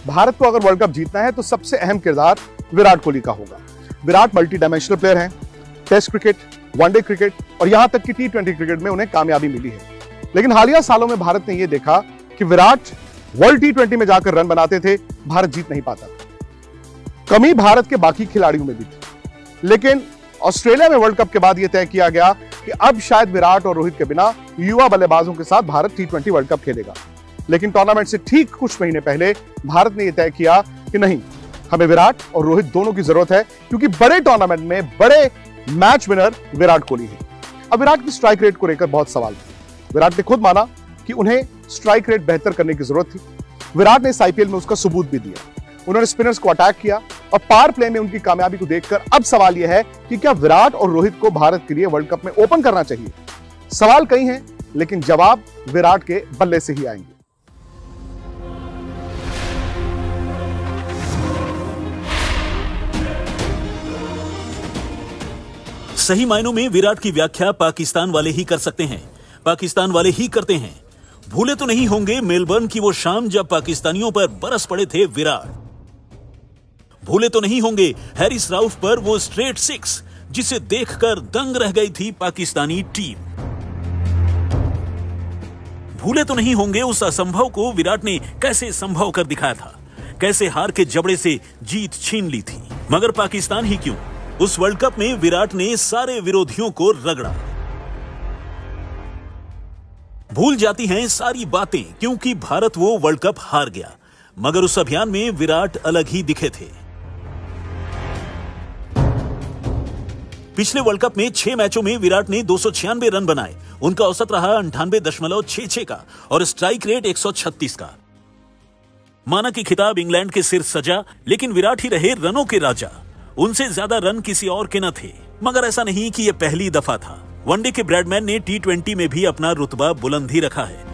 भारत को अगर world cup जीतना है तो सबसे अहम किरदार विराट कोहली का होगा। विराट मल्टी डायमेंशनल प्लेयर हैं। टेस्ट क्रिकेट, वनडे क्रिकेट और यहां तक कि T20 क्रिकेट में उन्हें कामयाबी मिली है। लेकिन हालिया सालों में भारत ने यह देखा कि विराट वर्ल्ड T20 में जाकर रन बनाते थे, भारत जीत नहीं पाता। कमी भारत के बाकी खिलाड़ियों में भी थी। लेकिन ऑस्ट्रेलिया में वर्ल्ड कप के बाद यह तय किया गया कि अब शायद विराट और रोहित के बिना युवा बल्लेबाजों के साथ भारत T20 वर्ल्ड कप खेलेगा। लेकिन टूर्नामेंट से ठीक कुछ महीने पहले भारत ने यह तय किया कि नहीं, हमें विराट और रोहित दोनों की जरूरत है, क्योंकि बड़े टूर्नामेंट में बड़े मैच विनर विराट कोहली है। अब विराट की स्ट्राइक रेट को लेकर बहुत सवाल थे। विराट ने खुद माना कि उन्हें स्ट्राइक रेट बेहतर करने की जरूरत थी। विराट ने इस IPL में उसका सबूत भी दिया। उन्होंने स्पिनर्स को अटैक किया और पावर प्ले में उनकी कामयाबी को देखकर अब सवाल यह है कि क्या विराट और रोहित को भारत के लिए वर्ल्ड कप में ओपन करना चाहिए। सवाल कई हैं, लेकिन जवाब विराट के बल्ले से ही आएंगे। सही मायनों में विराट की व्याख्या पाकिस्तान वाले ही कर सकते हैं, पाकिस्तान वाले ही करते हैं। भूले तो नहीं होंगे मेलबर्न की वो शाम जब पाकिस्तानियों पर बरस पड़े थे विराट। भूले तो नहीं होंगे हैरिस राउफ पर वो स्ट्रेट सिक्स जिसे देखकर दंग रह गई थी पाकिस्तानी टीम। भूले तो नहीं होंगे उस असंभव को विराट ने कैसे संभव कर दिखाया था, कैसे हार के जबड़े से जीत छीन ली थी। मगर पाकिस्तान ही क्यों, उस वर्ल्ड कप में विराट ने सारे विरोधियों को रगड़ा। भूल जाती हैं सारी बातें क्योंकि भारत वो वर्ल्ड कप हार गया, मगर उस अभियान में विराट अलग ही दिखे थे। पिछले वर्ल्ड कप में 6 मैचों में विराट ने 296 रन बनाए। उनका औसत रहा 98.66 का और स्ट्राइक रेट 136 का। माना कि खिताब इंग्लैंड के सिर सजा, लेकिन विराट ही रहे रनों के राजा। उनसे ज्यादा रन किसी और के न थे। मगर ऐसा नहीं कि यह पहली दफा था। वनडे के ब्रैडमैन ने T20 में भी अपना रुतबा बुलंद ही रखा है।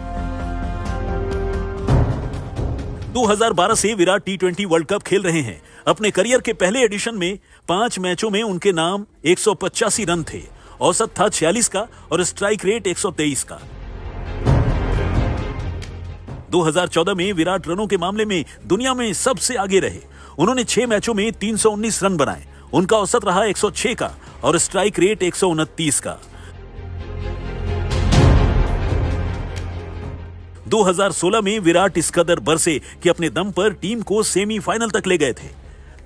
2012 से विराट T20 वर्ल्ड कप खेल रहे हैं। अपने करियर के पहले एडिशन में 5 मैचों में उनके नाम 185 रन थे। औसत था 46 का और स्ट्राइक रेट 123 का। 2014 में विराट रनों के मामले में दुनिया में सबसे आगे रहे। उन्होंने 6 मैचों में 319 रन बनाए। उनका औसत रहा 106 का और स्ट्राइक रेट 129 का। 2016 में विराट इस कदर बरसे कि अपने दम पर टीम को सेमीफाइनल तक ले गए थे।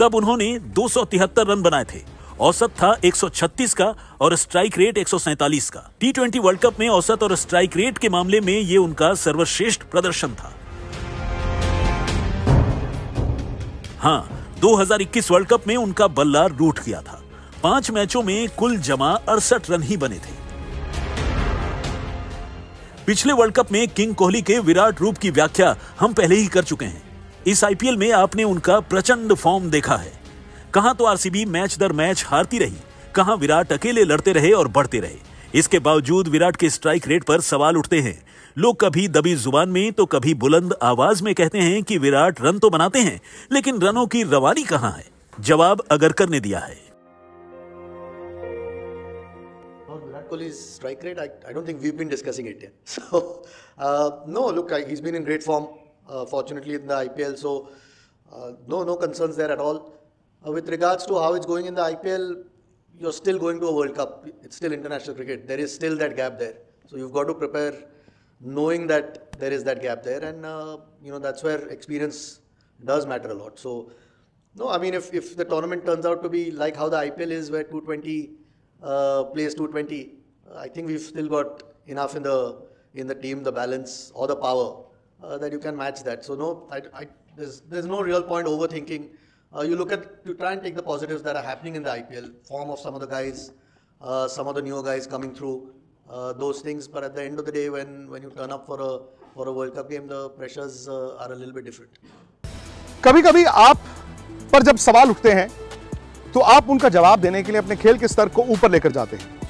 तब उन्होंने 273 रन बनाए थे। औसत था 136 का और स्ट्राइक रेट 147 का। T20 वर्ल्ड कप में औसत और स्ट्राइक रेट के मामले में यह उनका सर्वश्रेष्ठ प्रदर्शन था। हाँ, 2021 वर्ल्ड कप में उनका बल्ला रूठ गया था। 5 मैचों में कुल जमा 68 रन ही बने थे। पिछले वर्ल्ड कप में किंग कोहली के विराट रूप की व्याख्या हम पहले ही कर चुके हैं। इस IPL में आपने उनका प्रचंड फॉर्म देखा है। कहां तो RCB मैच दर मैच हारती रही, कहां विराट अकेले लड़ते रहे और बढ़ते रहे। इसके बावजूद विराट के स्ट्राइक रेट पर सवाल उठते हैं। लोग कभी दबी जुबान में तो कभी बुलंद आवाज में कहते हैं कि विराट रन तो बनाते हैं, लेकिन रनों की रवानी कहां है। जवाब अगरकर ने दिया है। Virat Kohli's strike rate, I don't think we've been discussing it yet. So, no, look, he's been in great form, fortunately in the IPL. So, no concerns there at all. With regards to how it's going in the IPL, you're still going to a World Cup. It's still international cricket. There is still that gap there. So you've got to prepare knowing that there is that gap there, and that's where experience does matter a lot. So, no, I mean, if the tournament turns out to be like how the IPL is, where 220 plays 220, I think we've still got enough in the team, the balance or the power that you can match that. So no, there's no real point overthinking. You try and take the positives that are happening in the IPL, form of some of the guys, some of the newer guys coming through, those things. But at the end of the day, when you turn up for a World Cup game, the pressures are a little bit different. कभी-कभी आप पर जब सवाल उठते हैं तो आप उनका जवाब देने के लिए अपने खेल के स्तर को ऊपर लेकर जाते हैं।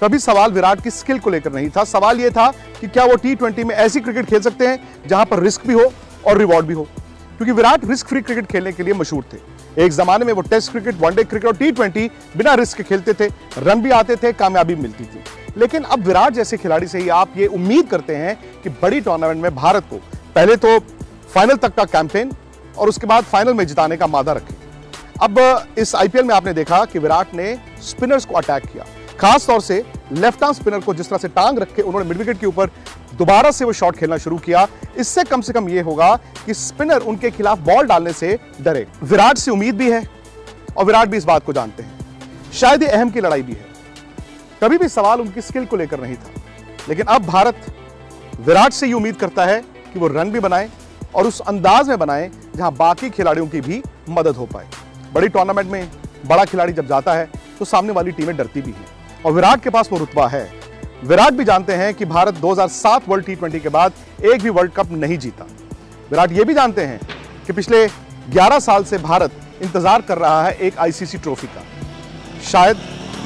कभी सवाल विराट की स्किल को लेकर नहीं था। सवाल यह था कि क्या वो T20 में ऐसी क्रिकेट खेल सकते हैं जहां पर रिस्क भी हो और रिवॉर्ड भी हो, क्योंकि विराट रिस्क फ्री क्रिकेट खेलने के लिए मशहूर थे। एक जमाने में वो टेस्ट क्रिकेट, वनडे क्रिकेट और T20 बिना रिस्क के खेलते थे, रन भी आते थे, कामयाबी मिलती थी। लेकिन अब विराट जैसे खिलाड़ी से ही आप ये उम्मीद करते हैं कि बड़ी टूर्नामेंट में भारत को पहले तो फाइनल तक का कैंपेन और उसके बाद फाइनल में जिताने का मादा रखें। अब इस आईपीएल में आपने देखा कि विराट ने स्पिनर्स को अटैक किया, खास तौर से लेफ्ट आर्म स्पिनर को जिस तरह से टांग रख के उन्होंने मिड विकेट के ऊपर दोबारा से वो शॉट खेलना शुरू किया। इससे कम से कम ये होगा कि स्पिनर उनके खिलाफ बॉल डालने से डरे। विराट से उम्मीद भी है और विराट भी इस बात को जानते हैं। शायद ये अहम की लड़ाई भी है। कभी भी सवाल उनकी स्किल को लेकर नहीं था, लेकिन अब भारत विराट से ये उम्मीद करता है कि वो रन भी बनाए और उस अंदाज में बनाए जहां बाकी खिलाड़ियों की भी मदद हो पाए। बड़ी टूर्नामेंट में बड़ा खिलाड़ी जब जाता है तो सामने वाली टीमें डरती भी हैं और विराट के पास वो रुतबा है। विराट भी जानते हैं कि भारत 2007 वर्ल्ड टी20 के बाद एक भी वर्ल्ड कप नहीं जीता। विराट ये भी जानते हैं कि पिछले 11 साल से भारत इंतजार कर रहा है एक आईसीसी ट्रॉफी का। शायद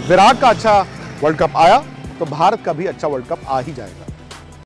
विराट का अच्छा वर्ल्ड कप आया तो भारत का भी अच्छा वर्ल्ड कप आ ही जाएगा।